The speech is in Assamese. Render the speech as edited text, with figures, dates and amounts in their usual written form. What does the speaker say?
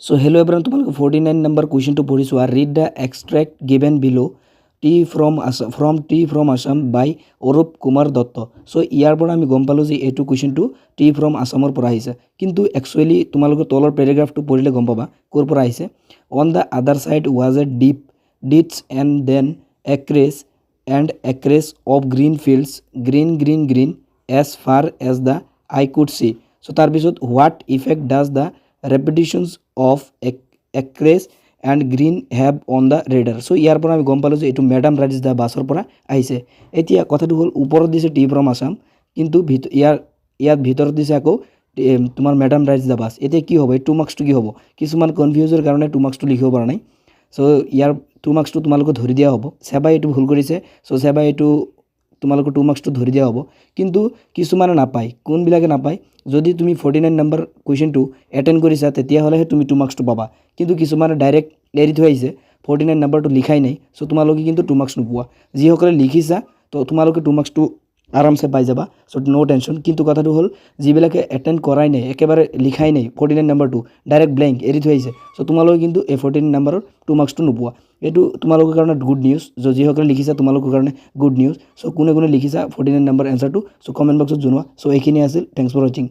So hello everyone, তোমালোকে 49 number question to পঢ়িছো আৰ read the extract given below tea from Assam by Arup Kumar Dutta. So ইয়াৰ পৰা আমি গম পালো যে এইটো কুৱেশ্যনটো টি ফ্ৰম আসামৰ পৰা আহিছে, কিন্তু একচুৱেলি তোমালোকে তলৰ পেৰাগ্ৰাফটো পঢ়িলে গম পাবা ক'ৰ পৰা আহিছে। On the other side was a deep ditch and then acres of green fields green as far as the eye could see। so তাৰপিছত what effect does the repetitions of acres and green have on the reader। so ইয়াৰ পৰা আমি গম পালো যে এইটো মেডাম ৰাইডছ দা বাছৰ পৰা আহিছে। এতিয়া কথাটো হ'ল ওপৰত দিছে টি ফ্ৰম আসাম, কিন্তু ইয়াৰ ভিতৰত দিছে আকৌ তোমাৰ মেডাম ৰাইডছ দা বাছ। এতিয়া কি হ'ব, এই 2 মাৰ্কছটো কি হ'ব? কিছুমান কনফিউজৰ কাৰণে 2 মাৰ্কছটো লিখিব পৰা নাই। সো ইয়াৰ 2 মাৰ্কছটো তোমালোকে ধৰি দিয়া হ'ব। সেবাই এইটো ভুল কৰিছে, সো সেবাই এইটো তোমালোকে 2 মাৰ্কছটো ধৰি দিয়া হ'ব। কিন্তু কিছুমানে নাপায়। কোনবিলাকে নাপায়? যদি তুমি 49 নম্বৰ কুৱেশ্যনটো এটেণ্ড কৰিছা তেতিয়াহ'লেহে তুমি 2 মাৰ্কছটো পাবা। কিন্তু কিছুমানে ডাইৰেক্ট এৰি থৈ আহিছে, 49 নম্বৰটো লিখাই নাই, সো তোমালোকে কিন্তু 2 মাৰ্কছ নোপোৱা। যিসকলে লিখিছা তো তোমালোকে 2 মাৰ্কছটো আৰামছে পাই যাবা, সো নো টেনশ্যন। কিন্তু কথাটো হ'ল যিবিলাকে এটেণ্ড কৰাই নাই, একেবাৰে লিখাই নাই 49 নম্বৰটো, ডাইৰেক্ট ব্লেংক এৰি থৈ আহিছে, সো তোমালোকে কিন্তু এই 49 নম্বৰৰ 2 মাৰ্কছটো নোপোৱা। এইটো তোমালোকৰ কাৰণে গুড নিউজ। যিসকলে লিখিছা তোমালোকৰ কাৰণে গুড নিউজ। সো কোনে কোনে লিখিছা 49 নম্বৰ এনচাৰটো, সো কমেণ্ট বক্সত জনোৱা। সো এইখিনি আছিল। থেংকছ ফৰ ৱাচিং।